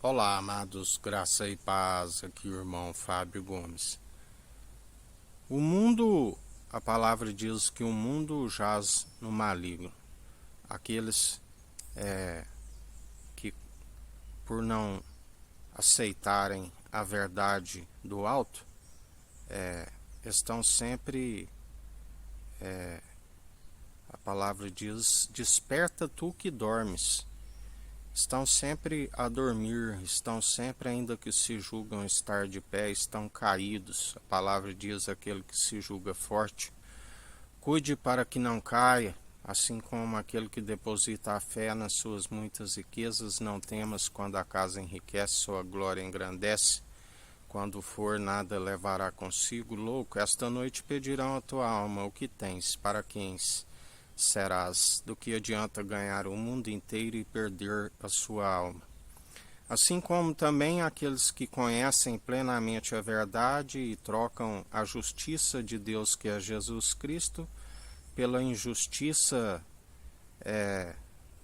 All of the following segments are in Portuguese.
Olá, amados, graça e paz, aqui o irmão Fábio Gomes. O mundo, a palavra diz que o mundo jaz no maligno. Aqueles que, por não aceitarem a verdade do alto, estão sempre, a palavra diz, desperta tu que dormes. Estão sempre a dormir, estão sempre, ainda que se julgam estar de pé, estão caídos. A palavra diz aquele que se julga forte. Cuide para que não caia, assim como aquele que deposita a fé nas suas muitas riquezas. Não temas quando a casa enriquece, sua glória engrandece. Quando for, nada levará consigo. Louco, esta noite pedirão a tua alma o que tens, para quem serás, do que adianta ganhar o mundo inteiro e perder a sua alma. Assim como também aqueles que conhecem plenamente a verdade e trocam a justiça de Deus, que é Jesus Cristo, pela injustiça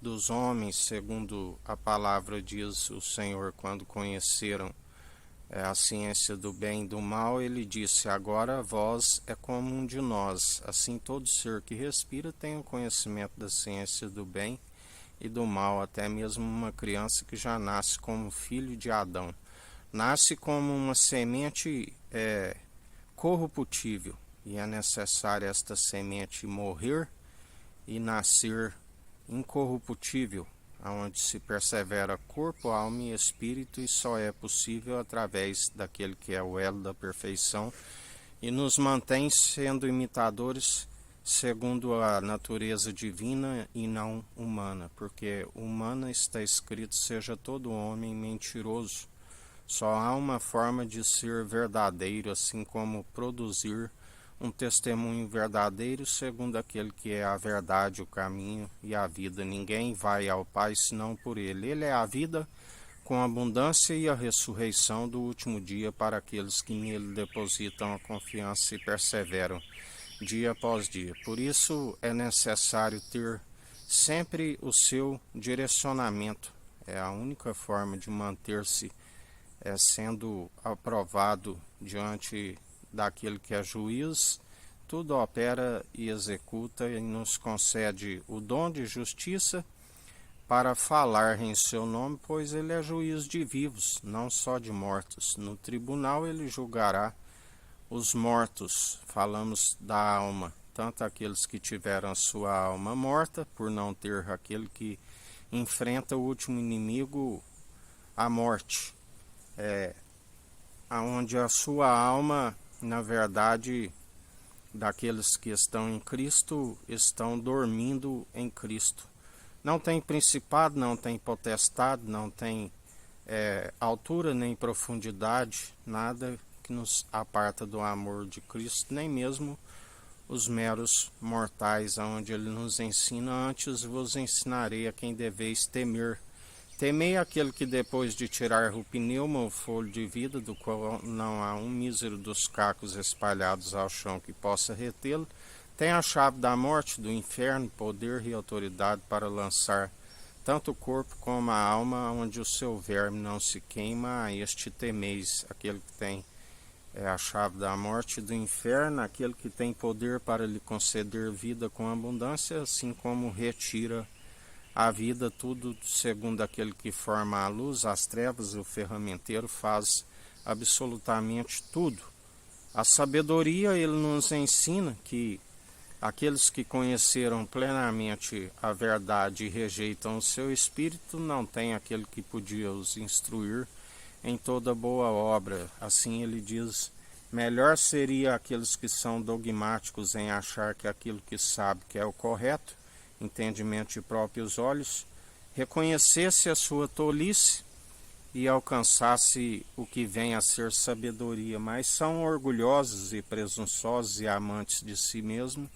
dos homens, segundo a palavra diz o Senhor, quando conheceram a ciência do bem e do mal, ele disse: agora vós é como um de nós. Assim todo ser que respira tem o conhecimento da ciência do bem e do mal, até mesmo uma criança que já nasce como filho de Adão. Nasce como uma semente corruptível, e é necessário esta semente morrer e nascer incorruptível, aonde se persevera corpo, alma e espírito, e só é possível através daquele que é o elo da perfeição e nos mantém sendo imitadores segundo a natureza divina e não humana, porque humana está escrito: seja todo homem mentiroso. Só há uma forma de ser verdadeiro, assim como produzir um testemunho verdadeiro segundo aquele que é a verdade, o caminho e a vida. Ninguém vai ao Pai senão por ele. Ele é a vida com abundância e a ressurreição do último dia para aqueles que nele depositam a confiança e perseveram dia após dia. Por isso é necessário ter sempre o seu direcionamento. É a única forma de manter-se sendo aprovado diante daquele que é juiz. Tudo opera e executa e nos concede o dom de justiça para falar em seu nome, pois ele é juiz de vivos, não só de mortos. No tribunal ele julgará os mortos. Falamos da alma, tanto aqueles que tiveram a sua alma morta, por não ter aquele que enfrenta o último inimigo, a morte, aonde a sua alma, na verdade, daqueles que estão em Cristo, estão dormindo em Cristo. Não tem principado, não tem potestade, não tem altura nem profundidade, nada que nos aparta do amor de Cristo, nem mesmo os meros mortais, onde ele nos ensina: antes vos ensinarei a quem deveis temer. Temei aquele que, depois de tirar o pneuma, o fôlego de vida, do qual não há um mísero dos cacos espalhados ao chão que possa retê-lo, tem a chave da morte, do inferno, poder e autoridade para lançar tanto o corpo como a alma, onde o seu verme não se queima. A este temeis, aquele que tem a chave da morte e do inferno, aquele que tem poder para lhe conceder vida com abundância, assim como retira a vida, tudo segundo aquele que forma a luz, as trevas. O ferramenteiro faz absolutamente tudo. A sabedoria, ele nos ensina que aqueles que conheceram plenamente a verdade e rejeitam o seu espírito, não têm aquele que podia os instruir em toda boa obra. Assim ele diz: melhor seria aqueles que são dogmáticos em achar que aquilo que sabe que é o correto, entendimento de próprios olhos, reconhecesse a sua tolice e alcançasse o que vem a ser sabedoria, mas são orgulhosos e presunçosos e amantes de si mesmo,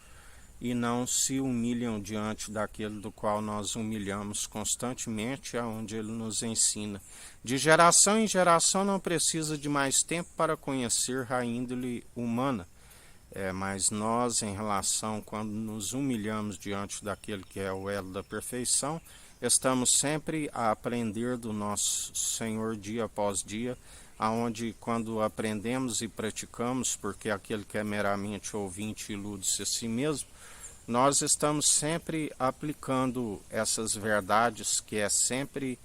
e não se humilham diante daquele do qual nós humilhamos constantemente, aonde ele nos ensina. De geração em geração não precisa de mais tempo para conhecer a índole humana. Mas nós, em relação, quando nos humilhamos diante daquele que é o elo da perfeição, estamos sempre a aprender do nosso Senhor dia após dia, aonde quando aprendemos e praticamos, porque aquele que é meramente ouvinte ilude-se a si mesmo, nós estamos sempre aplicando essas verdades, que é sempre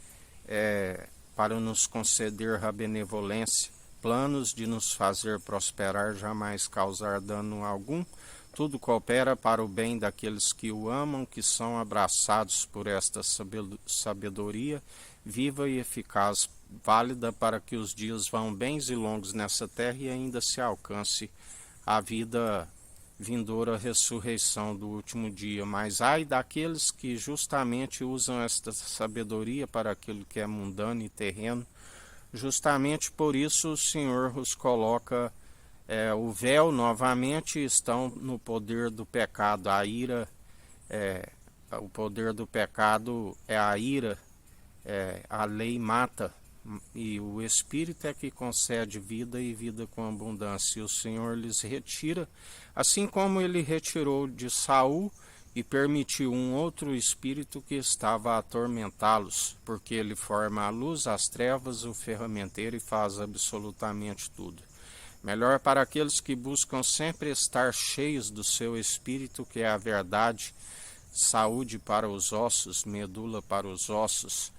para nos conceder a benevolência, planos de nos fazer prosperar, jamais causar dano algum. Tudo coopera para o bem daqueles que o amam, que são abraçados por esta sabedoria viva e eficaz, válida para que os dias vão bens e longos nessa terra e ainda se alcance a vida vindoura, ressurreição do último dia. Mas ai daqueles que justamente usam esta sabedoria para aquilo que é mundano e terreno. Justamente por isso o Senhor os coloca o véu novamente, estão no poder do pecado. A ira, o poder do pecado é a ira, a lei mata, e o Espírito é que concede vida e vida com abundância. E o Senhor lhes retira, assim como ele retirou de Saul e permitiu um outro espírito que estava a atormentá-los, porque ele forma a luz, as trevas, o ferramenteiro e faz absolutamente tudo. Melhor para aqueles que buscam sempre estar cheios do seu Espírito, que é a verdade, saúde para os ossos, medula para os ossos,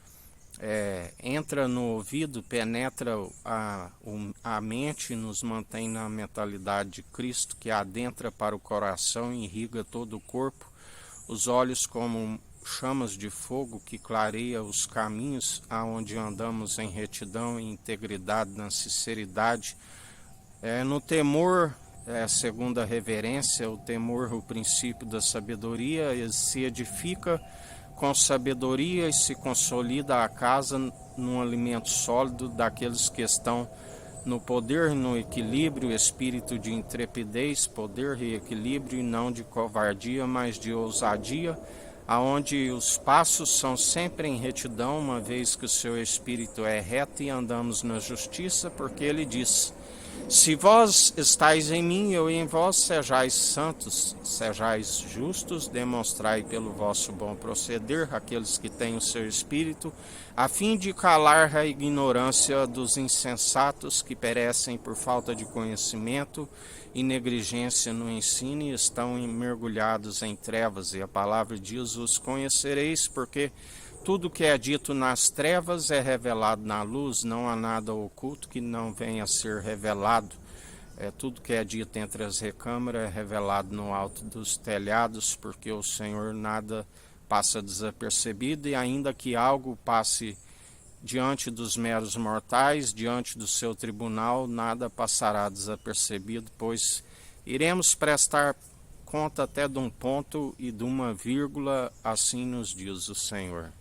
entra no ouvido, penetra a mente e nos mantém na mentalidade de Cristo, que adentra para o coração e irriga todo o corpo, os olhos como chamas de fogo que clareia os caminhos aonde andamos em retidão e integridade, na sinceridade, no temor, segundo a reverência, o temor, o princípio da sabedoria, ele se edifica com sabedoria e se consolida a casa num alimento sólido daqueles que estão no poder, no equilíbrio, espírito de intrepidez, poder e equilíbrio, e não de covardia, mas de ousadia, aonde os passos são sempre em retidão, uma vez que o seu espírito é reto e andamos na justiça, porque ele diz: se vós estáis em mim, eu em vós, sejais santos, sejais justos, demonstrai pelo vosso bom proceder aqueles que têm o seu espírito, a fim de calar a ignorância dos insensatos que perecem por falta de conhecimento e negligência no ensino e estão mergulhados em trevas. E a palavra diz: os conhecereis, porque tudo que é dito nas trevas é revelado na luz, não há nada oculto que não venha a ser revelado. Tudo que é dito entre as recâmaras é revelado no alto dos telhados, porque o Senhor nada passa desapercebido, e ainda que algo passe diante dos meros mortais, diante do seu tribunal, nada passará desapercebido, pois iremos prestar conta até de um ponto e de uma vírgula, assim nos diz o Senhor.